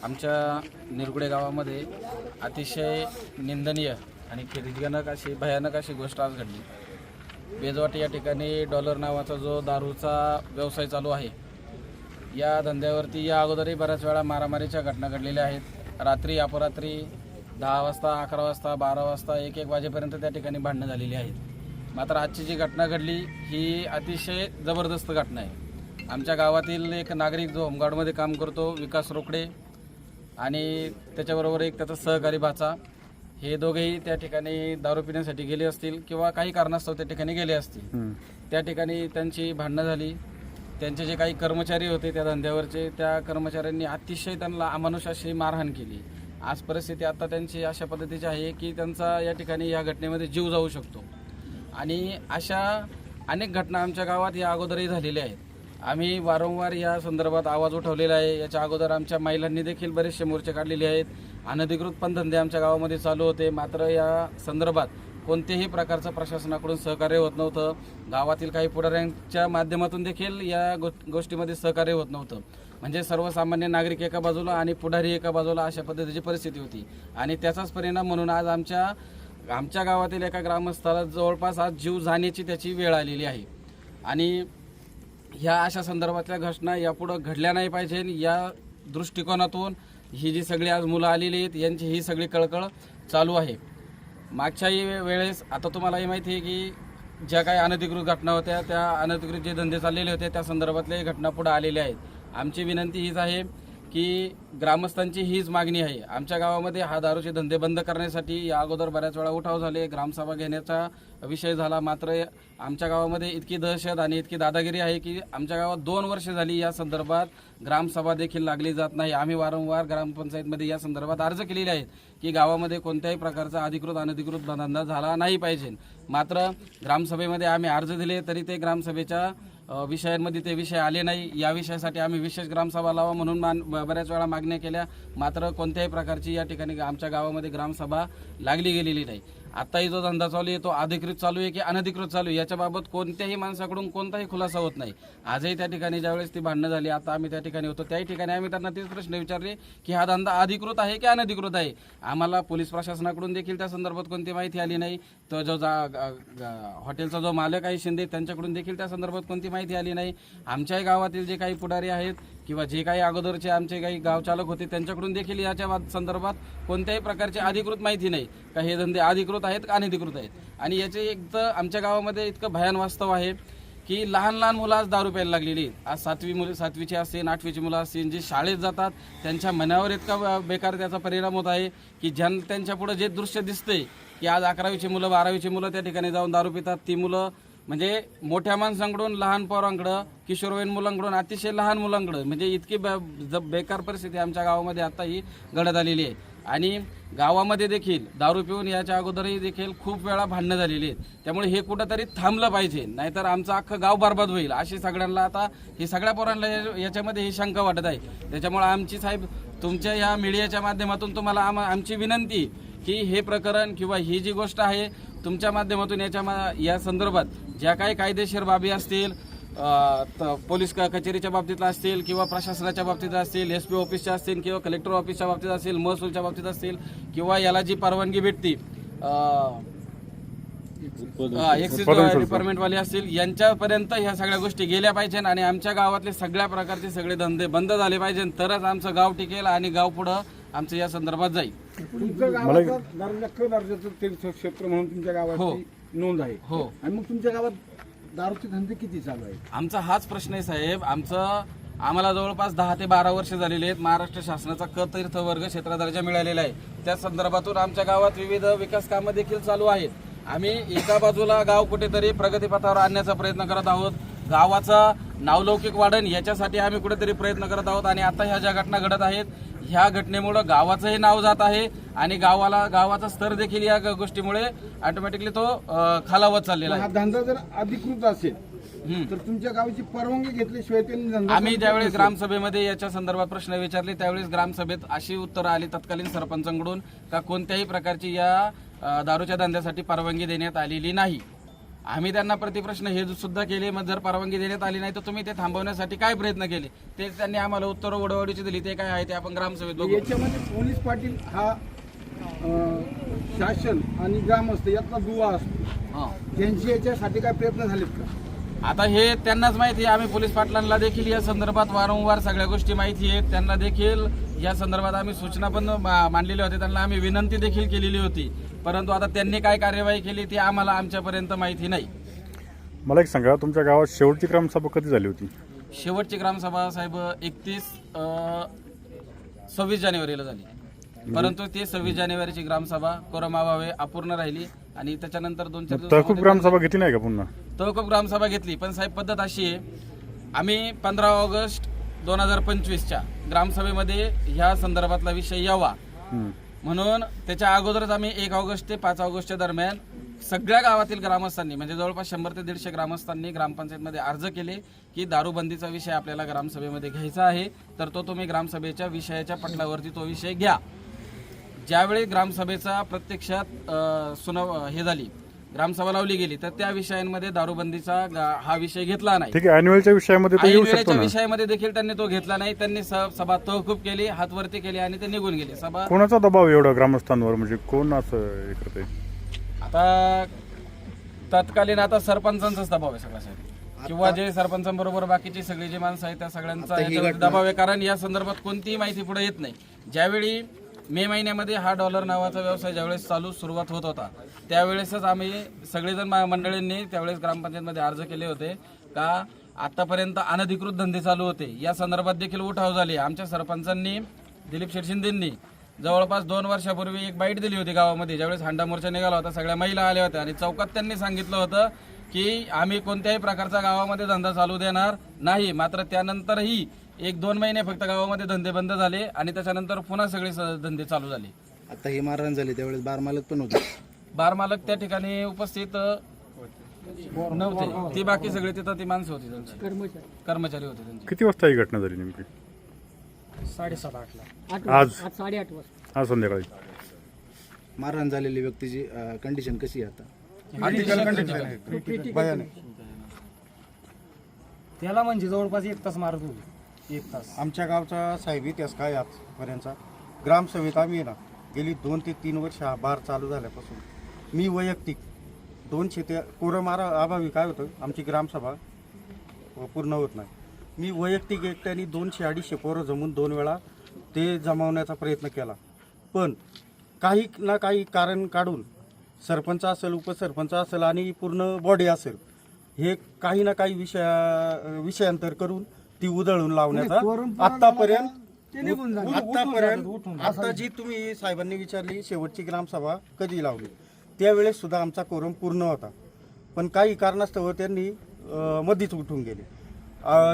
आमच्या निरगुडे गावामध्ये अतिशय निंदनीय आणि खेदजनक अशी भयानक अशी गोष्ट आज घडली। बेजवाट या ठिकाणी डॉलर नावाचा जो दारूचा व्यवसाय चालू आहे, या धंद्यावरती या अगोदरही बऱ्याच वेळा मारामारीच्या घटना घडलेल्या आहेत। रात्री अपरात्री 10 वाजता, 11 वाजता, 12 वाजता, 1-1 वाजेपर्यंत त्या ठिकाणी भांडणं झालेली आहेत। मात्र आजची जी घटना घडली ही अतिशय जबरदस्त घटना आहे। आमच्या गावातील एक नागरिक जो होमगार्डमध्ये काम करतो, विकास रोकडे, आणि त्याच्याबरोबर एक त्याचा सहकारी भाचा, हे दोघेही त्या ठिकाणी दारू पिण्यासाठी गेले असतील किंवा काही कारणास्तव त्या ठिकाणी गेले असतील। त्या ठिकाणी त्यांची भांडणं झाली। त्यांचे जे काही कर्मचारी होते त्या धंद्यावरचे, त्या कर्मचाऱ्यांनी अतिशय त्यांना अमानुष अशी मारहाण केली। आज परिस्थिती आता त्यांची अशा पद्धतीची आहे की त्यांचा या ठिकाणी या घटनेमध्ये जीव जाऊ शकतो। आणि अशा अनेक घटना आमच्या गावात या अगोदरही झालेल्या आहेत। आम्ही वारंवार या संदर्भात आवाज उठवलेला आहे। याच्या अगोदर आमच्या महिलांनी देखील बरेचसे मोर्चे काढलेले आहेत। अनधिकृत पण धंदे आमच्या गावामध्ये चालू होते, मात्र या संदर्भात कोणत्याही प्रकारचं प्रशासनाकडून सहकार्य होत नव्हतं। गावातील काही पुढाऱ्यांच्या माध्यमातून देखील या गोष्टीमध्ये सहकार्य होत नव्हतं। म्हणजे सर्वसामान्य नागरिक एका बाजूला आणि पुढारी एका बाजूला, अशा पद्धतीची परिस्थिती होती। आणि त्याचाच परिणाम म्हणून आज आमच्या गावातील एका ग्रामस्थाला जवळपास आज जीव जाण्याची त्याची वेळ आलेली आहे। आणि ह्या अशा संदर्भातल्या घटना यापुढं घडल्या नाही पाहिजे, या दृष्टिकोनातून ही जी सगळी आज मुलं आलेली आहेत यांची ही सगळी कळकळ चालू आहे। मागच्याही वेळेस आता तुम्हालाही माहिती आहे की ज्या काही अनधिकृत घटना होत्या, त्या अनधिकृत जे धंदे चाललेले होते त्या संदर्भातल्या घटना पुढे आलेल्या आहेत। आमची विनंती हीच आहे की ग्रामस्थांची हीच मागणी आहे। आमच्या गावामध्ये हा दारूचे धंदे बंद करण्यासाठी या अगोदर बऱ्याच वेळा उठाव झाले, ग्रामसभा घेण्याचा विषय झाला, मात्र आमच्या गावामध्ये इतकी दहशत आणि इतकी दादागिरी आहे की आमच्या गावात 2 वर्ष झाली या संदर्भात ग्रामसभा देखील लागली जात नाही। आम्ही वारंवार ग्रामपंचायतमध्ये या संदर्भात अर्ज केलेले आहेत की गावामध्ये कोणत्याही प्रकारचा अधिकृत अनधिकृत धंदा झाला नाही पाहिजे। मात्र ग्रामसभेमध्ये आम्ही अर्ज दिले तरी ते ग्रामसभेच्या विषयांमध्ये ते विषय आले नाही। या विषयासाठी आम्ही विशेष ग्रामसभा लावा म्हणून बऱ्याच वेळा मागण्या केल्या, मात्र कोणत्याही प्रकारची या ठिकाणी आमच्या गावामध्ये ग्रामसभा लागली गेलेली नाही। आताही जो धंदा चालू आहे तो अधिकृत चालू आहे की अनधिकृत चालू आहे याच्याबाबत कोणत्याही माणसाकडून कोणताही खुलासा होत नाही। आजही त्या ठिकाणी ज्यावेळेस ती भांडणं झाली, आता आम्ही त्या ठिकाणी होतो, त्याही ठिकाणी आम्ही त्यांना तेच प्रश्न विचारले की हा धंदा अधिकृत आहे की अनधिकृत आहे। आम्हाला पोलीस प्रशासनाकडून देखील त्या संदर्भात कोणती माहिती आली नाही। तो जो हॉटेलचा जो मालक आहे शिंदे, त्यांच्याकडून देखील त्या संदर्भात कोणती माहिती आली नाही। आमच्याही गावातील जे काही पुढारी आहेत किंवा जे काही अगोदरचे आमचे काही गावचालक होते त्यांच्याकडून देखील याच्या संदर्भात कोणत्याही प्रकारची अधिकृत माहिती नाही का हे धंदे अधिकृत आहेत का अनधिकृत आहेत। आणि याचे एक तर आमच्या गावामध्ये इतकं भयान वास्तव आहे की लहान लहान मुलं आज दारू प्यायला लागलेली आहेत। आज 7वीची असतील, 8वीची मुलं असतील, जे शाळेत जातात त्यांच्या मनावर इतका बेकार त्याचा परिणाम होत आहे की त्यांच्या पुढे जे दृश्य दिसते की आज 11वीची मुलं, 12वीची मुलं त्या ठिकाणी जाऊन दारू पितात। ती मुलं म्हणजे मोठ्या माणसांकडून लहान पोरांकडं, किशोरवयीन मुलांकडून अतिशय लहान मुलांकडं, म्हणजे इतकी बेकार परिस्थिती आमच्या गावामध्ये आताही घडत आलेली आहे। आणि गावामध्ये देखील दारू पिऊन याच्या अगोदरही देखील खूप वेळा भांडणं झालेली आहेत। त्यामुळे हे कुठंतरी थांबलं पाहिजे, नाहीतर आमचं अख्खं गाव बरबाद होईल अशी सगळ्यांना आता ही सगळ्या पोरांना याच्यामध्ये ही शंका वाटत आहे। त्याच्यामुळे आमची साहेब तुमच्या ह्या मीडियाच्या माध्यमातून तुम्हाला आमची विनंती की हे प्रकरण किंवा ही जी गोष्ट आहे तुमच्या माध्यमातून या संदर्भात ज्या काही कायदेशीर बाबी असतील, पोलीस कचेरीच्या बाबतीत असतील किंवा प्रशासनाच्या बाबतीत असतील, SP ऑफिसच्या असतील किंवा कलेक्टर ऑफिसच्या बाबतीत असतील, महसूलच्या बाबतीत असतील किंवा याला जी परवानगी भेटती एक्साइज डिपार्टमेंटवाले असतील, यांच्यापर्यंत ह्या सगळ्या गोष्टी गेल्या पाहिजे आणि आमच्या गावातले सगळ्या प्रकारचे सगळे धंदे बंद झाले पाहिजे, तरच आमचं गाव टिकेल आणि गाव पुढं आमचं या संदर्भात जाईल। तुमच्या गावात तीर्थक्षेत्र म्हणून तुमच्या गावाची नोंद आहे। हो। आणि मग तुमच्या गावात दारूचे धंदे किती चालू आहेत? आमचा हाच प्रश्न आहे साहेब। आम्हाला जवळपास 10 ते 12 वर्ष झालेली आहेत। महाराष्ट्र शासनाचा तीर्थ वर्ग क्षेत्र दर्जा मिळालेला आहे। त्या संदर्भातून आमच्या गावात विविध विकास कामं देखील चालू आहेत। आम्ही एका बाजूला गाव कुठेतरी प्रगतीपथावर आणण्याचा प्रयत्न करत आहोत, गावाचा नावलौकिक वाढेल याच्यासाठी आम्ही कुठेतरी प्रयत्न करत आहोत। आणि आता ह्या ज्या घटना घडत आहेत ह्या घटनेमुळे गावाचंही नाव जात आहे आणि गावाचा स्तर देखील या गोष्टीमुळे ऑटोमॅटिकली तो खालावत चाललेला आहे। हा धंदा जर अधिकृत असेल तर तुमच्या गावाची परवानगी घेतल्याशिवाय त्यांनी धंदा, आम्ही ज्यावेळेस ग्रामसभेमध्ये याच्या संदर्भात प्रश्न विचारले त्यावेळेस ग्रामसभेत अशी उत्तरं आली तत्कालीन सरपंचांकडून का कोणत्याही प्रकारची या दारूच्या धंद्यासाठी परवानगी देण्यात आलेली नाही। आम्ही त्यांना प्रतिप्रश्न हे सुद्धा केले, मग जर परवानगी देण्यात आली नाही तर तुम्ही ते थांबवण्यासाठी काय प्रयत्न केले, ते त्यांनी आम्हाला उत्तर वडवडीची दिली. ते काय आहे ते आपण ग्रामसभेत बघू. याच्यामध्ये पोलीस पाटील हा शासन आणि ग्रामस्थ यातला दुवा असतो. हां. त्यांची याच्यासाठी काय प्रयत्न झालेत का? आता हे त्यांनाच माहिती आहे. आम्ही पोलीस पाटलांना देखील या संदर्भात वारंवार सगळ्या गोष्टी माहिती आहेत. त्यांना देखील या संदर्भात आम्ही सूचना पण मांडलेल्या होत्या, त्यांना आम्ही विनंती देखील केलेली होती. परंतु आता त्यांनी काय कार्यवाही केली ती आम्हाला आमच्यापर्यंत माहिती नाही. मला एक सांगा, तुमच्या गावात शेवटची ग्रामसभा कधी झाली होती? शेवटची ग्रामसभा साहेब 26 जानेवारीला झाली. परंतु ती 26 जानेवारीची ग्रामसभा कोरमावावे अपूर्ण राहिली आणि त्याच्यानंतर 2-4 तहकूब दिवसामध्ये ग्रामसभा घेतली नाही का पुन्हा? तहकूब ग्रामसभा घेतली. पण साहेब पद्धत अशी आहे, आम्ही 15 ऑगस्ट 2025च्या ग्रामसभेमध्ये ह्या संदर्भातला विषय यावा म्हणून त्याच्या अगोदरच आम्ही 1 ऑगस्ट ते 5 ऑगस्टच्या दरम्यान सगळ्या गावातील ग्रामस्थांनी म्हणजे जवळपास 100 ते 150 ग्रामस्थांनी ग्रामपंचायतमध्ये अर्ज केले की दारूबंदीचा विषय आपल्याला ग्रामसभेमध्ये घ्यायचा आहे, तर तो तुम्ही ग्रामसभेच्या विषयाच्या पटलावरती तो विषय घ्या. ज्यावेळी ग्रामसभेचा प्रत्यक्षात हे झाली, ग्रामसभा लावली गेली, तर त्या विषयांमध्ये दारूबंदीचा हा विषय घेतला नाही. ठीक आहे, ॲन्युअलच्या विषयामध्ये तो येऊ शकतो वेळेच्या ना? विषयामध्ये देखील त्यांनी तो घेतला नाही. त्यांनी सभा तहकूब केली, हातवरती केली आणि ते निघून गेले. सभा कोणाचा दबाव एवढा ग्रामस्थांवर, म्हणजे कोण असं हे करतंय? आता तत्कालीन आता सरपंचांचाच दबाव आहे सगळा साहेब, किंवा जे सरपंचांबरोबर बाकीची सगळी जी माणसं आहेत त्या सगळ्यांचा याच्यावरती दबाव आहे. कारण या संदर्भात कोणतीही माहिती पुढे येत नाही. ज्यावेळी मे महिन्यामध्ये हा डॉलर नावाचा व्यवसाय ज्यावेळेस सुरुवात होत होता त्यावेळेसच आम्ही सगळेजण मंडळींनी त्यावेळेस ग्रामपंचायतमध्ये अर्ज केले होते का आतापर्यंत अनधिकृत धंदे चालू होते, या संदर्भात देखील उठाव झाले. आमच्या सरपंचांनी दिलीप शेठ शिंदेंनी जवळपास 2 वर्षापूर्वी एक बाईट दिली होती गावामध्ये, ज्यावेळेस हांडा मोर्चा निघाला होता, सगळ्या महिला आल्या होत्या आणि चौकात त्यांनी सांगितलं होतं की आम्ही कोणत्याही प्रकारचा गावामध्ये धंदा चालू देणार नाही. मात्र त्यानंतरही 1-2 महिने फक्त गावामध्ये धंदे बंद झाले आणि त्याच्यानंतर पुन्हा सगळे धंदे चालू झाले. आता ही मारहाण झाली त्यावेळेस बार मालक पण होते. बार मालक त्या ठिकाणी उपस्थित नव्हते, ती बाकी सगळे तिथं ती माणसं होती, त्यांची कर्मचारी होते त्यांचे. किती वाजता ही घटना झाली नेमकी? 7:30 आज 8:30 वाजता. आज संध्याकाळी. मारहाण झालेली व्यक्तीची कंडिशन कशी आहे आता? त्याला म्हणजे जवळपास 1 तास मारत होते. 1 तास. आमच्या गावचा साहेब इतिहास काय आजपर्यंतचा ग्रामसभेत आम्ही ना गेली 2 ते 3 वर्ष हा बार चालू झाल्यापासून मी वैयक्तिक 200 ते कोरमारा अभावी काय होतं, आमची ग्रामसभा पूर्ण होत नाही. मी वैयक्तिक एकट्याने 200-250 पोरं जमून 2 वेळा ते जमावण्याचा प्रयत्न केला. पण काही ना काही कारण काढून सरपंच असेल, उपसरपंच असेल आणि पूर्ण बॉडी असेल, हे काही ना काही विषयांतर करून ती उधळून लावण्याचा आतापर्यंत आता जी तुम्ही साहेबांनी विचारली शेवटची ग्रामसभा कधी लावली, त्यावेळेस सुद्धा आमचा कोरम पूर्ण होता. पण काही कारणास्तव त्यांनी मधीच उठून गेले.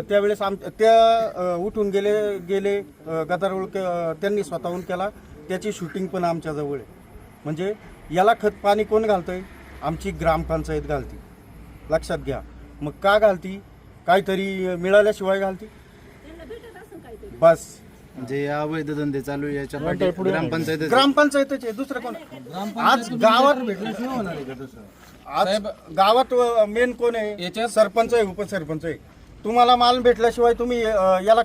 त्यावेळेस त्या उठून गेले गदारोळ त्यांनी स्वतःहून केला. त्याची शूटिंग पण आमच्याजवळ आहे. म्हणजे याला खत पाणी कोण घालतंय? आमची ग्रामपंचायत घालती. लक्षात घ्या. मग का घालती? काहीतरी मिळाल्याशिवाय घालती बस. म्हणजे अवैध धंदे चालू आहे याच्या पाठी ग्रामपंचायतच आहे, दुसरं कोण? आज गावात मेन कोण आहे? सरपंच आहे, उपसरपंच आहे. तुम्हाला माल भेटल्याशिवाय तुम्ही याला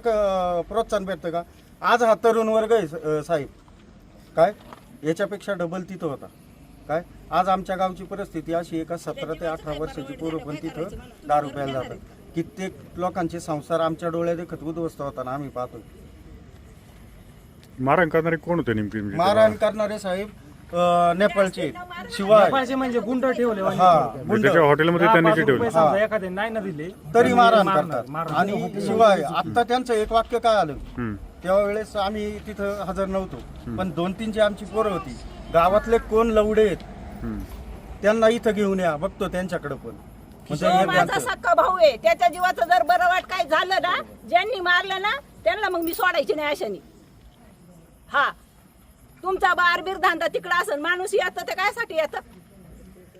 प्रोत्साहन भेटतं का? आज हा तरुण वर्ग आहे साहेब, काय याच्यापेक्षा डबल तिथं होता. काय आज आमच्या गावची परिस्थिती अशी आहे का 17 ते 18 वर्षाची पोरं पण तिथं दारू प्यायला जातात. कित्येक लोकांचे संसार आमच्या डोळ्या देखत उद्ध्वस्त होताना आम्ही पाहतोय. मारहाण करणारे कोण होते नेमकी? मारहाण करणारे साहेब नेपाळचे, शिवाय नेपाळचे म्हणजे गुंड ठेवले. त्याच्या हॉटेलमध्ये त्यांनी ते ठेवले. समजा एखादे नाही ना दिले तरी मारहाण करतात. आणि शिवाय आता त्यांचं एक वाक्य काय आलं, त्यावेळेस आम्ही तिथं हजर नव्हतो, पण 2-3 जी आमची पोरं होती, गावातले कोण लवडे आहेत त्यांना इथं घेऊन या, बघतो त्यांच्याकडे पण. तो माझा सक्का भाऊ आहे, त्याच्या जीवाचं जर बरं वाट काय झालं ना, ज्यांनी मारलं ना त्यांना मग मी सोडायची नाही अशाने. हा तुमचा बारबीर धंदा तिकडं असेल, माणूस येतं ते कायसाठी येतं?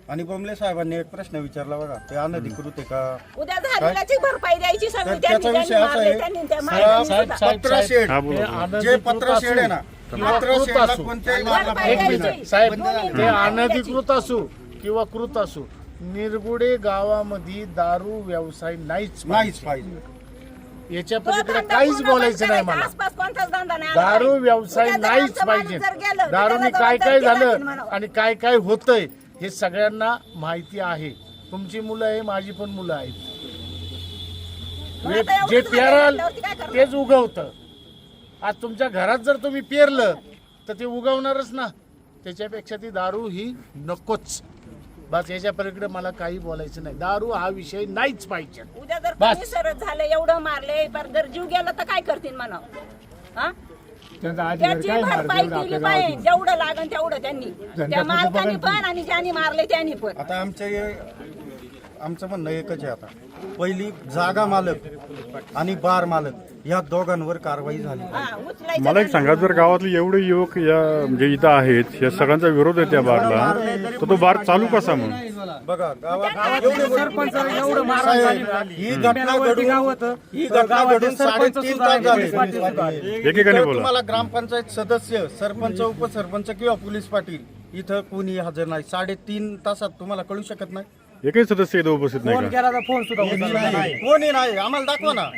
आणि बोंबले साहेबांनी एक प्रश्न विचारला बघा, ते अनधिकृत आहे का? उद्या झालेल्याची भरपाई द्यायची सगळी. तर त्याचा विषय असा आहे, पत्रशेड जे पत्रशेड आहे ना, पत्रशेडला कोणत्याही भरपाई द्यायची. साहेब ते अनधिकृत असू किंवा कृत असू, निरगुडे गावामध्ये दारू व्यवसाय नाहीच पाहिजे. याच्या तो पलीकडे धंदा काहीच पूर्ण बोलायचं बंद नाही करायचा. मला. आसपास कोणताच धंदा नाही आला दारू पाहिजे. व्यवसाय उद्या जर नाहीच आमचं माणूस पाहिजे. जर गेलं, तर दारूने त्याला काय काय जबाबदारी झालं दिली म्हणावं. आणि काय काय होतंय हे सगळ्यांना माहिती आहे. तुमची मुलं आहे, माझी पण मुलं आहेत. मग आता एवढं जे झालं पेराल म्हटल्यावरती काय करणार? तेच उगवतं. आज तुमच्या घरात जर तुम्ही पेरलं तर ते उगवणारच ना. त्याच्यापेक्षा ती दारू ही नकोच. बस याच्या पलीकडे मला काही बोलायचं नाही. दारू हा विषय नाहीच पाहिजे. उद्या जर बस. कोणी सरळ झालं एवढं मारले पर जर जीव गेला तर काय करतील म्हणा हा त्यांचा अधिकार त्याची काय भरपाई मारते केली आपल्या पाहिजे गावात? जेवढं लागन तेवढं त्यांनी त्या मालकाने पण आणि ज्यांनी मारले त्यांनी पण. आता आमचं म्हणणं एकच आहे. आता पहिली जागा मालक आणि बार मालक या दोघांवर कारवाई झाली. हा, उचलायचं मला एक त्यांनी. सांगा, जर गावातले एवढे युवक या म्हणजे इथं आहेत, या सगळ्यांचा विरोध आहे त्या बारला, तर तो बार चालू कसा मग? बघा सरपंच एवढं मारहाण झाली ना. ही घटना घडून सरपंच 3.5 सुद्धा तास झाले. पोलीस पाटील सुद्धा आले. एकेकाने तर बोला. तुम्हाला ग्रामपंचायत सदस्य, सरपंच, उपसरपंच किंवा पोलीस पाटील इथं कोणी हजर नाही. 3.5 तासात तुम्हाला कळू शकत नाही. एकही सदस्य इथं उपस्थित नाही फोन का? केला तर फोन सुद्धा उचलला नाही. कोणी नाही. आम्हाला दाखवा ना.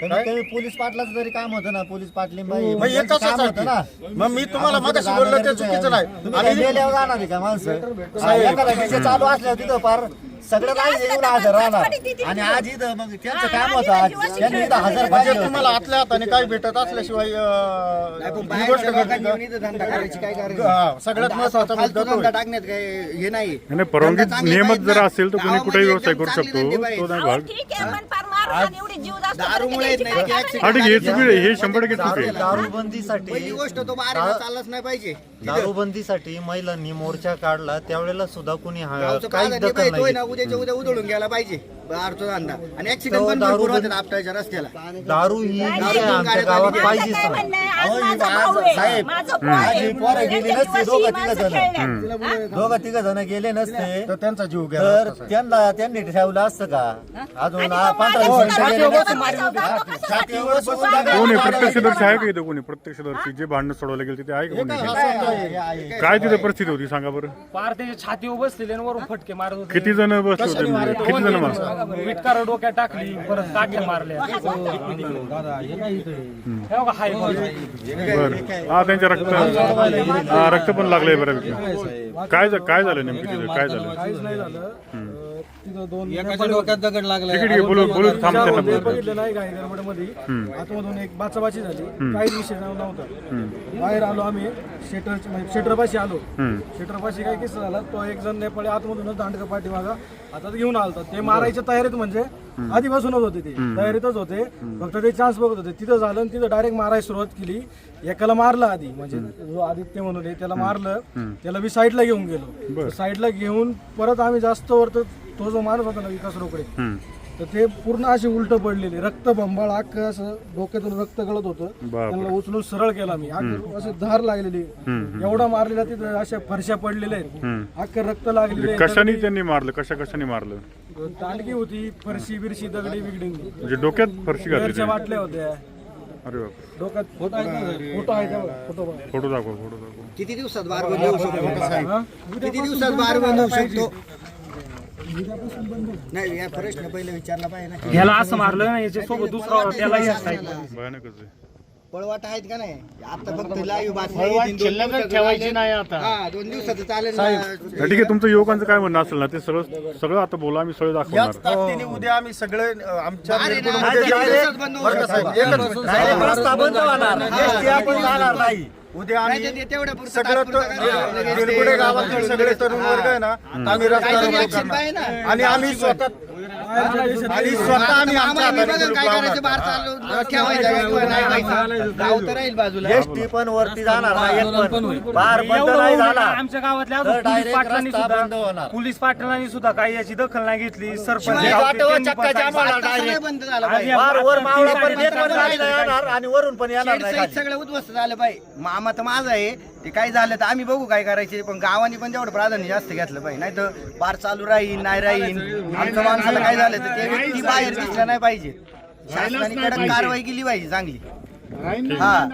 कमी पोलीस पाटलाचं तरी काम होतं ना, पोलीस पाटली मग एकच होतं ना. मग मी तुम्हाला मगाशी बोललो ते चुकीचं नाही. आणि मेल्यावर जाणार आहे का माणसं? एखादा विषय चालू असल्यावर तिथं फार सगळं नाही येऊन हजर राहणार. आणि आज इथं मग त्यांचं काम होतं. आज त्यांनी इथं हजर म्हणजे पाहिजे तुम्हाला आतल्या हाताने काय भेटत असल्याशिवाय ही गोष्ट घडली का? धंदा करायची काय करायची? हा, सगळ्यात महत्वाचा मुद्दा तो आहे. टाकण्यात काय हे नाही. नाही, परवानगी नियमित जर असेल तर कोणी कुठेही व्यवसाय करू शकतो. तो नाही अहो, भाग. ठीक आहे पण फार मारहाण एवढी जीव जास्त दारूमुळे द्यायची नाही काय की गरज हा ठीक आहे, हे चुकी आहे. हे 100% चूक आहे. दारूबंदीसाठी पहिली गोष्ट तो बाहेर चाललाच नाही पाहिजे. दारूबंदीसाठी महिलांनी मोर्चा काढला, त्यावेळेला सुद्धा कोणी गावचं काहीच प्राधान्य दखल पाहिजे. नाही ना घेतली. उद्याच्या उद्या उधळून गेला पाहिजे बाहेरचा धंदा. आणि ऍक्सिडेंट तो पण दारू भरपूर बंद- होतात आपल्याच्या रस्त्याला. दारू ही नाही, विषय नाही, आमच्या गावात माझं पाहिजेच काय नाही. म्हणणं आहे, आज अहो, ही माझा आज भाऊ आहे, साहेब, माझं पोर आहे. ही पोरं गेली त्यांच्या नसती, जीवाशी दोघं ही तिघं माणसं जण. खेळण्यात. हा? दोघं तिघ जण गेले नसते तर त्यांचा जीव गेला तर असता, साहेब. त्यांनी ठेवलं असतं का? अजून आणि तो 15 माझ्या दिवसांनी जीवाला गेले माझा नसते. भाऊ कशासाठी? छातीवर बसून कोणी प्रत्यक्षदर्शी आहे का इथं? कोणी प्रत्यक्षदर्शी जे भांडणं सोडवलं गेलं तिथे आहे का कोणी? काय तिथे परिस्थिती होती सांगा बरं? पार त्याच्या छातीवर बसलेले आणि वरून फटके मारत होते. किती जण बसले होते म्हणजे? किती जण मारले? विटकार डोक्यात टाकली, परत टाक्या मारल्या. हे बघा, हाय बघा. बरं. हा, त्यांच्या रक्त पण लागलंय बऱ्यापैकी. काय झालं नेमकं तिथे? काय झालं? काहीच नाही झालं. तिथं दोन दगड लागला. ठीक आहे, बोलू थांब त्यांना बोलू. बघितलं नाही काही गडबडमध्ये आतमधून एक बाचाबाची झाली. काहीच विषय नव्हता. बाहेर आलो आम्ही शेटरपाशी आलो. शेटरपाशी काय किस्सा झाला, तो एक जण नेपाळी आतमधूनच दांडका पाठीमागा हातात घेऊन आलता. ते मारायच्या तयारीत म्हणजे आधीपासूनच होते, ते तयारीतच होते. फक्त ते चान्स बघत होते. तिथं झालं आणि तिथं डायरेक्ट मारायला सुरुवात केली. एकाला मारलं आधी, म्हणजे जो आदित्य म्हणून आहे त्याला मारलं. त्याला मी साईडला घेऊन गेलो. साईडला घेऊन परत आम्ही जास्त वर तो जो मारत होता ना विकास रोकडे, तर ते पूर्ण असे उलट पडलेले, रक्त बंबाळ अख्खं असं डोक्यातून रक्त गळत होतं. त्यांना उचलून सरळ केला मी. असे धार लागलेली, एवढा मारलेला तिथे अशा फरशा पडलेल्या आहेत, अख्खं रक्त लागलेले. कशाने त्यांनी मारलं? कशाने मारलं? दांडकी होती, फरशी बिरशी दगडी बिगडी, म्हणजे डोक्यात फरशी घातली बिअरच्या त्यांनी? बाटल्या होत्या अरे बाप. डोक्यात. फोटो आहे का? फोटो बघा. फोटो दाखव. किती दिवसात बाहेर बंद होऊ शकतो? किती दिवसात बाहेर बंद होऊ शकतो? नाही, या प्रश्न पहिले विचारला पाहिजे ना. याला असं मारलं ना, याच्या सोबत दुसरा त्यालाही भयानकच आहे. पळवाट आहेत का नाही? आता फक्त लाईव्ह बातमी ठेवायची नाही आता. हा, 2 दिवसाचं चालेल ना. हा, ठीक आहे, तुमचं युवकांचं काय म्हणणं असेल ना ते सगळं आता बोला, आम्ही सगळं दाखवणार. याच ताकदीने उद्या आम्ही सगळे आमच्या अरे ना, निर्गुणमध्ये 2 दिवसात बंद होऊ बरं का साहेब? एकच मिनिट. Direct रस्ता बंद होणार. एसटी आपण जाणार नाही. उद्या नाही, आम्ही ते तेवढ्या पुरतं सगळं तात्पुरतं काय लगेच ते- निरगुडे गावातील सगळे तरुण वर्ग आहे ना, आम्ही रस्ता काहीतरी रोको action पाहिजे करणार. ना. आणि आम्ही स्वतः आम्ही आता आमच्या आम्हाला हाताने बघा कुलूप काय करायचं, लावणार. बाहेर चालू ठेवायचं का किंवा नाही व्हायचं. गाव तर राहील बाजूला. एसटी पण वरती जाणार नाही. एक पण बार बंद एवढं नाही होऊन झाला आमच्या गावातल्या तर अजून पोलीस direct पाटलांनी रस्ता बंद सुद्धा होणार. पोलीस पाटलांनी सुद्धा काही याची दखल नाही घेतली. सरपंच शिवाय गावचे वाटेवर त्यांनी चक्का पण जाम काही- होणार आता direct. सगळं बंद झालं आणि पाहिजे. बार वर मावळा पण तीन एक पण गाडी नाही येणार आणि वरून पण येणार शेड नाही सहित खाली. सगळं उद्ध्वस्त झालं पाहिजे. मामा तर माझा आहे, ते काय झालं तर आम्ही बघू काय करायचे, पण गावाने पण तेवढं प्राधान्य जास्त घेतलं पाहिजे. नाही तर बार चालू राहील नाही राहील. आमच्या माणसाला काय झालं तर ते व्यक्ती बाहेर दिसला नाही पाहिजे. शासनाने कडक कारवाई केली पाहिजे चांगली. हा.